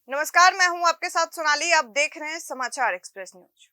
नमस्कार, मैं हूं आपके साथ सोनाली। आप देख रहे हैं समाचार एक्सप्रेस न्यूज।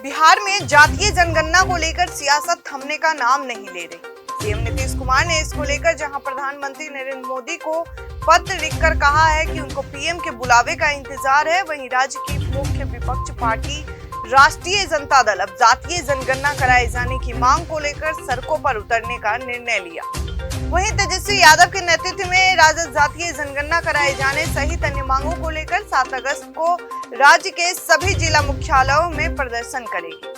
बिहार में जातीय जनगणना को लेकर सियासत थमने का नाम नहीं ले रही। सीएम नीतीश कुमार ने इसको लेकर जहां प्रधानमंत्री नरेंद्र मोदी को पत्र लिखकर कहा है कि उनको पीएम के बुलावे का इंतजार है, वहीं राज्य की मुख्य विपक्ष पार्टी राष्ट्रीय जनता दल अब जातीय जनगणना कराए जाने की मांग को लेकर सड़कों पर उतरने का निर्णय लिया। वहीं तेजस्वी यादव के नेतृत्व में राजद जातीय जनगणना कराए जाने सहित अन्य मांगों को लेकर 7 अगस्त को राज्य के सभी जिला मुख्यालयों में प्रदर्शन करेगी।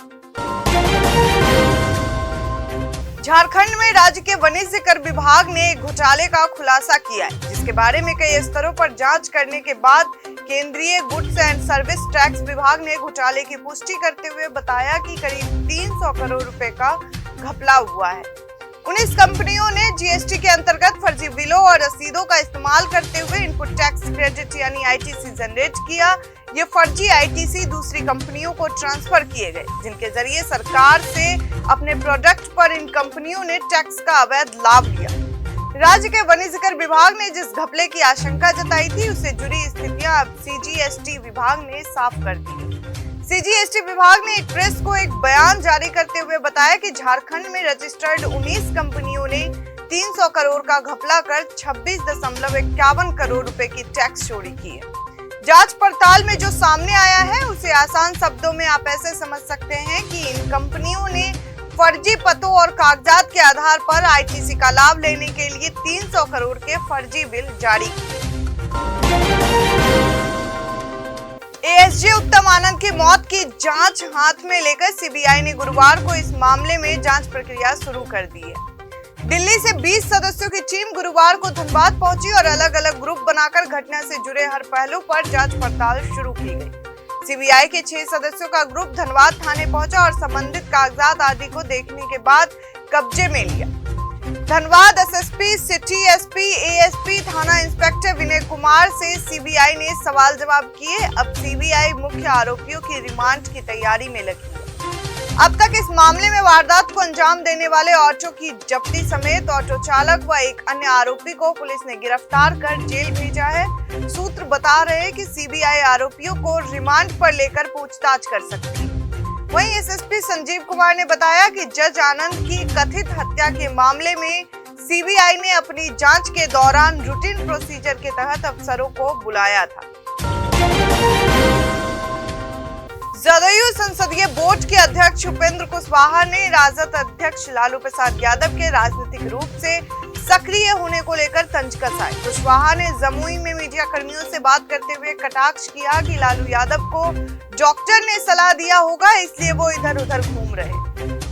झारखंड में राज्य के वाणिज्य कर विभाग ने एक घोटाले का खुलासा किया है, जिसके बारे में कई स्तरों पर जांच करने के बाद केंद्रीय गुड्स एंड सर्विस टैक्स विभाग ने घोटाले की पुष्टि करते हुए बताया कि करीब 300 करोड़ रुपए का घपला हुआ है। 19 कंपनियों ने जीएसटी के अंतर्गत फर्जी बिलों और रसीदों का इस्तेमाल करते हुए इनपुट टैक्स क्रेडिट यानी आईटीसी जनरेट किया। ये फर्जी आईटीसी दूसरी कंपनियों को ट्रांसफर किए गए, जिनके जरिए सरकार से अपने प्रोडक्ट पर इन कंपनियों ने टैक्स का अवैध लाभ लिया। राज्य के वाणिज्य कर विभाग ने जिस घपले की आशंका जताई थी, उससे जुड़ी स्थितियां अब सीजीएसटी विभाग ने साफ कर दी। सीजीएसटी विभाग ने एक प्रेस को एक बयान जारी करते हुए बताया कि झारखंड में रजिस्टर्ड 19 कंपनियों ने 300 करोड़ का घपला कर 26.51 करोड़ रुपए की टैक्स चोरी की है। जांच पड़ताल में जो सामने आया है, उसे आसान शब्दों में आप ऐसे समझ सकते हैं कि इन कंपनियों ने फर्जी पतों और कागजात के आधार पर आईटीसी का लाभ लेने के लिए 300 करोड़ के फर्जी बिल जारी किए। एएसजे उत्तम आनंद की मौत की जांच हाथ में लेकर सीबीआई ने गुरुवार को इस मामले में जांच प्रक्रिया शुरू कर दी है। दिल्ली से 20 सदस्यों की टीम गुरुवार को धनबाद पहुंची और अलग अलग ग्रुप बनाकर घटना से जुड़े हर पहलू पर जांच पड़ताल शुरू की गई। सीबीआई के 6 सदस्यों का ग्रुप धनबाद थाने पहुंचा और संबंधित कागजात आदि को देखने के बाद कब्जे में लिया। Dhanbad SSP, city SP, ASP, थाना इंस्पेक्टर विनय कुमार से सीबीआई ने सवाल जवाब किए। अब सीबीआई मुख्य आरोपियों की रिमांड की तैयारी में लगी है। अब तक इस मामले में वारदात को अंजाम देने वाले ऑटो की जब्ती समेत ऑटो चालक व एक अन्य आरोपी को पुलिस ने गिरफ्तार कर जेल भेजा है। सूत्र बता रहे हैं कि सीबीआई आरोपियों को रिमांड पर लेकर पूछताछ कर सकती है। वहीं एसएसपी संजीव कुमार ने बताया कि जज आनंद की कथित हत्या के मामले में सीबीआई ने अपनी जांच के दौरान रूटीन प्रोसीजर के तहत अफसरों को बुलाया था। जदयू संसदीय बोर्ड के अध्यक्ष उपेंद्र कुशवाहा ने राजद अध्यक्ष लालू प्रसाद यादव के राजनीतिक रूप से सक्रिय होने को लेकर तंज कसाई। कुशवाहा ने जमुई में मीडिया कर्मियों से बात करते हुए कटाक्ष किया कि लालू यादव को डॉक्टर ने सलाह दिया होगा, इसलिए वो इधर उधर घूम रहे।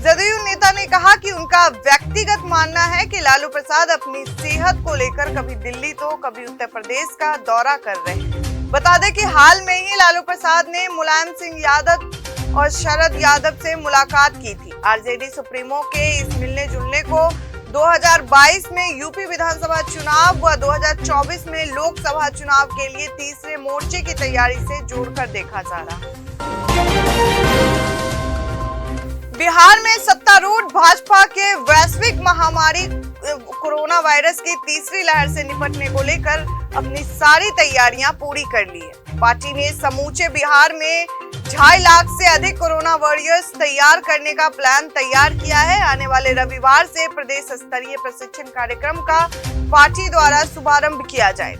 जदयू नेता ने कहा कि उनका व्यक्तिगत मानना है कि लालू प्रसाद अपनी सेहत को लेकर कभी दिल्ली तो कभी उत्तर प्रदेश का दौरा कर रहे हैं। बता दें कि हाल में ही लालू प्रसाद ने मुलायम सिंह यादव और शरद यादव से मुलाकात की थी। आरजेडी सुप्रीमो के इस मिलने जुलने को 2022 में यूपी विधानसभा चुनाव व 2024 में लोकसभा चुनाव के लिए तीसरे मोर्चे की तैयारी से जोड़कर देखा जा रहा है। बिहार में सत्तारूढ़ भाजपा के वैश्विक महामारी कोरोना वायरस की तीसरी लहर से निपटने को लेकर अपनी सारी तैयारियां पूरी कर ली है। पार्टी ने समूचे बिहार में 2.5 लाख से अधिक कोरोना वॉरियर्स तैयार करने का प्लान तैयार किया है। आने वाले रविवार से प्रदेश स्तरीय प्रशिक्षण कार्यक्रम का पार्टी द्वारा शुभारंभ किया जाए।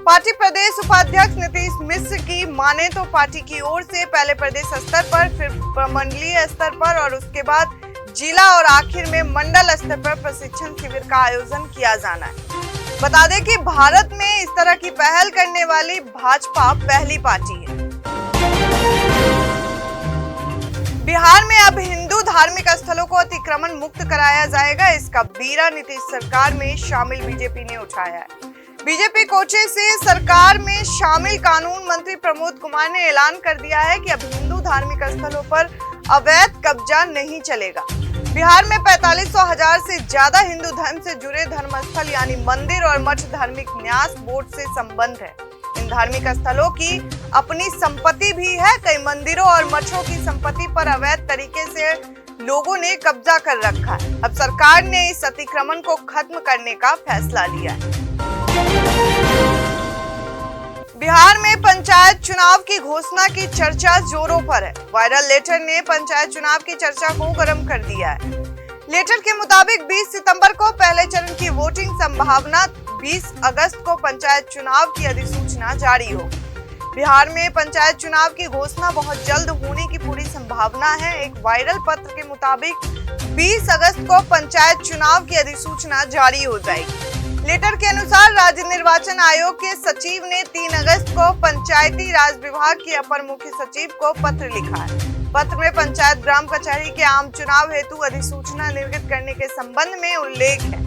पार्टी प्रदेश उपाध्यक्ष नीतीश मिश्र की माने तो पार्टी की ओर से पहले प्रदेश स्तर पर, फिर मंडलीय स्तर पर और उसके बाद जिला और आखिर में मंडल स्तर पर प्रशिक्षण शिविर का आयोजन किया जाना है। बता दें कि भारत में इस तरह की पहल करने वाली भाजपा पहली पार्टी है। बिहार में अब हिंदू धार्मिक स्थलों को अतिक्रमण मुक्त कराया जाएगा। इसका बीड़ा नीतीश सरकार में शामिल बीजेपी ने उठाया है। बीजेपी कोटे से सरकार में शामिल कानून मंत्री प्रमोद कुमार ने ऐलान कर दिया है कि अब हिंदू धार्मिक स्थलों पर अवैध कब्जा नहीं चलेगा। बिहार में 45,000 से ज्यादा हिंदू धर्म से जुड़े धर्मस्थल यानी मंदिर और मठ धार्मिक न्यास बोर्ड से संबंध है। इन धार्मिक स्थलों की अपनी संपत्ति भी है। कई मंदिरों और मठों की संपत्ति पर अवैध तरीके से लोगों ने कब्जा कर रखा है। अब सरकार ने इस अतिक्रमण को खत्म करने का फैसला लिया है। बिहार में पंचायत चुनाव की घोषणा की चर्चा जोरों पर है। वायरल लेटर ने पंचायत चुनाव की चर्चा को गर्म कर दिया है। लेटर के मुताबिक 20 सितंबर को पहले चरण की वोटिंग संभावना, 20 अगस्त को पंचायत चुनाव की अधिसूचना जारी होगी। बिहार में पंचायत चुनाव की घोषणा बहुत जल्द होने की पूरी संभावना है। एक वायरल पत्र के मुताबिक 20 अगस्त को पंचायत चुनाव की अधिसूचना जारी हो जाएगी। लेटर के अनुसार राज्य निर्वाचन आयोग के सचिव ने 3 अगस्त को पंचायती राज विभाग के अपर मुख्य सचिव को पत्र लिखा है। पत्र में पंचायत ग्राम कचहरी के आम चुनाव हेतु अधिसूचना निर्गत करने के संबंध में उल्लेख है।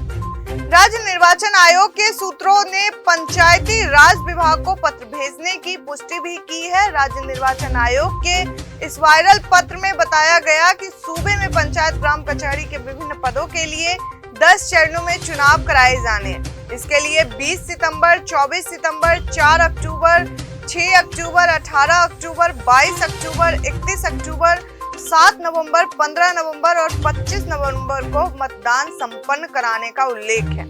राज्य निर्वाचन आयोग के सूत्रों ने पंचायती राज विभाग को पत्र भेजने की पुष्टि भी की है। राज्य निर्वाचन आयोग के इस वायरल पत्र में बताया गया कि सूबे में पंचायत ग्राम कचहरी के विभिन्न पदों के लिए 10 चरणों में चुनाव कराए जाने हैं। इसके लिए 20 सितंबर, 24 सितंबर, 4 अक्टूबर, 6 अक्टूबर, 18 अक्टूबर, 22 अक्टूबर, 31 अक्टूबर, 7 नवंबर, 15 नवंबर और 25 नवंबर को मतदान संपन्न कराने का उल्लेख है।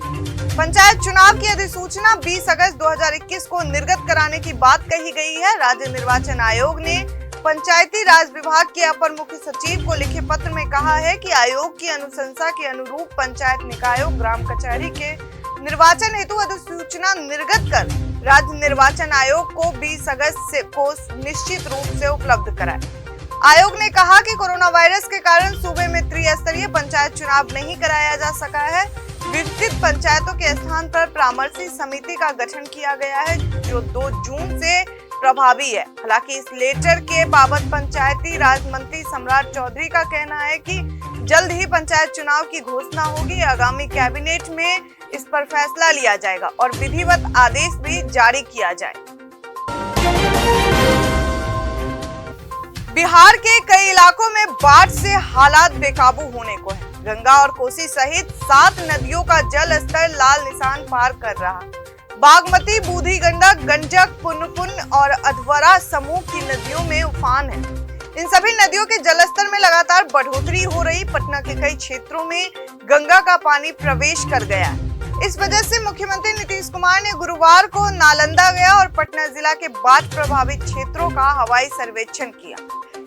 पंचायत चुनाव की अधिसूचना 20 अगस्त 2021 को निर्गत कराने की बात कही गई है। राज्य निर्वाचन आयोग ने पंचायती राज विभाग के अपर मुख्य सचिव को लिखे पत्र में कहा है कि आयोग की अनुशंसा के अनुरूप पंचायत निकायों ग्राम कचहरी के निर्वाचन हेतु अधिसूचना निर्गत कर राज्य निर्वाचन आयोग को 20 अगस्त को निश्चित रूप से उपलब्ध कराए। आयोग ने कहा कि कोरोना वायरस के कारण सूबे में त्रिस्तरीय पंचायत चुनाव नहीं कराया जा सका है। विकसित पंचायतों के स्थान पर परामर्शी समिति का गठन किया गया है जो 2 जून से प्रभावी है। हालांकि इस लेटर के बाबत पंचायती राज मंत्री सम्राट चौधरी का कहना है कि जल्द ही पंचायत चुनाव की घोषणा होगी। आगामी कैबिनेट में इस पर फैसला लिया जाएगा और विधिवत आदेश भी जारी किया जाए। बिहार के कई इलाकों में बाढ़ से हालात बेकाबू होने को है। गंगा और कोसी सहित 7 नदियों का जल स्तर लाल निशान पार कर रहा। बागमती, बूढ़ी गंडक, गंडक, पुनपुन और अधवरा समूह की नदियों में उफान है। इन सभी नदियों के जलस्तर में लगातार बढ़ोतरी हो रही। पटना के कई क्षेत्रों में गंगा का पानी प्रवेश कर गया है। इस वजह से मुख्यमंत्री नीतीश कुमार ने गुरुवार को नालंदा गया और पटना जिला के बाढ़ प्रभावित क्षेत्रों का हवाई सर्वेक्षण किया।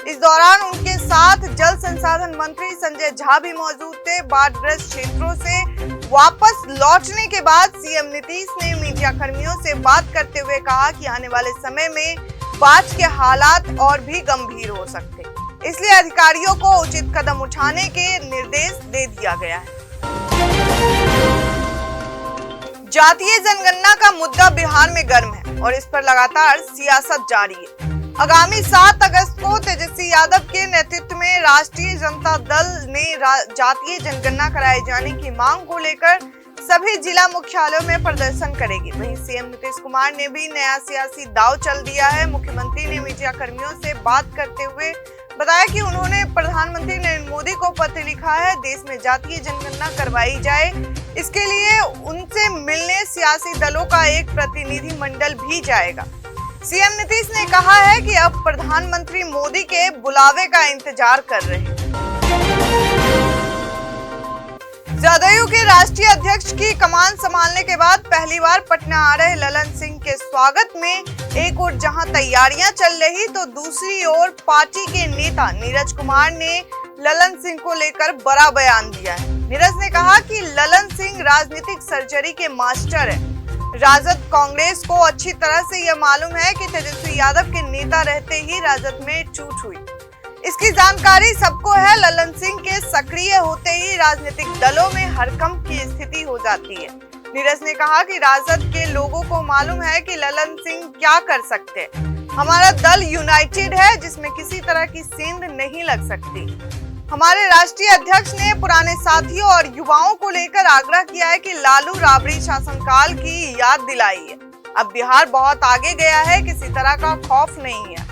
इस दौरान उनके साथ जल संसाधन मंत्री संजय झा भी मौजूद थे। बाढ़ग्रस्त क्षेत्रों से वापस लौटने के बाद सीएम नीतीश ने मीडिया कर्मियों से बात करते हुए कहा कि आने वाले समय में बाढ़ के हालात और भी गंभीर हो सकते, इसलिए अधिकारियों को उचित कदम उठाने के निर्देश दे दिया गया है। जातीय जनगणना का मुद्दा बिहार में गर्म है और इस पर लगातार सियासत जारी है। आगामी 7 अगस्त को तेजस्वी यादव के नेतृत्व में राष्ट्रीय जनता दल ने जातीय जनगणना कराए जाने की मांग को लेकर सभी जिला मुख्यालयों में प्रदर्शन करेगी। वहीं सीएम नीतीश कुमार ने भी नया सियासी दांव चल दिया है। मुख्यमंत्री ने मीडिया कर्मियों से बात करते हुए बताया कि उन्होंने प्रधानमंत्री नरेंद्र मोदी को पत्र लिखा है, देश में जातीय जनगणना करवाई जाए। इसके लिए उनसे मिलने सियासी दलों का एक प्रतिनिधि मंडल भी जाएगा। सीएम नीतीश ने कहा है कि अब प्रधानमंत्री मोदी के बुलावे का इंतजार कर रहे हैं। जदयू के राष्ट्रीय अध्यक्ष की कमान संभालने के बाद पहली बार पटना आ रहे ललन सिंह के स्वागत में एक ओर जहां तैयारियां चल रही तो दूसरी ओर पार्टी के नेता नीरज कुमार ने ललन सिंह को लेकर बड़ा बयान दिया है। नीरज ने कहा कि ललन सिंह राजनीतिक सर्जरी के मास्टर है। राजद कांग्रेस को अच्छी तरह से यह मालूम है कि तेजस्वी यादव के नेता रहते ही राजद में चूट हुई। इसकी जानकारी सबको है। ललन सिंह के सक्रिय होते ही राजनीतिक दलों में हड़कंप की स्थिति हो जाती है। नीरज ने कहा कि राजद के लोगों को मालूम है कि ललन सिंह क्या कर सकते हैं। हमारा दल यूनाइटेड है जिसमें किसी तरह की सेंध नहीं लग सकती। हमारे राष्ट्रीय अध्यक्ष ने पुराने साथियों और युवाओं को लेकर आग्रह किया है कि लालू राबड़ी शासनकाल की याद दिलाई है। अब बिहार बहुत आगे गया है, किसी तरह का खौफ नहीं है।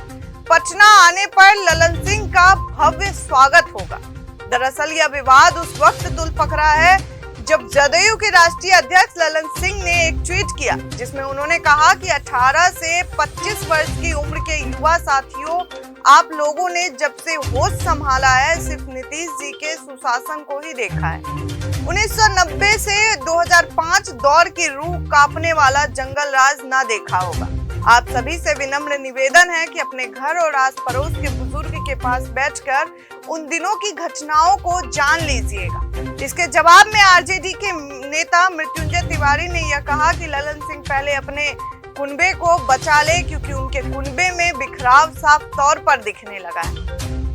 पटना आने पर ललन सिंह का भव्य स्वागत होगा। दरअसल यह विवाद उस वक्त तुल पकड़ा है जब जदयू के राष्ट्रीय अध्यक्ष ललन सिंह ने एक ट्वीट किया जिसमें उन्होंने कहा कि 18 से 25 वर्ष की उम्र के युवा साथियों, आप लोगों ने जब से होश संभाला है सिर्फ नीतीश जी के सुशासन को ही देखा है। 1990 से 2005 दौर की रूह कांपने वाला जंगल राज ना देखा होगा। आप सभी से विनम्र निवेदन है कि अपने घर और आस पड़ोस के बुजुर्ग के पास बैठकर उन दिनों की घटनाओं को जान लीजिएगा। इसके जवाब में आरजेडी के नेता मृत्युंजय तिवारी ने यह कहा कि ललन सिंह पहले अपने कुनबे को बचा ले, क्योंकि उनके कुनबे में बिखराव साफ तौर पर दिखने लगा है।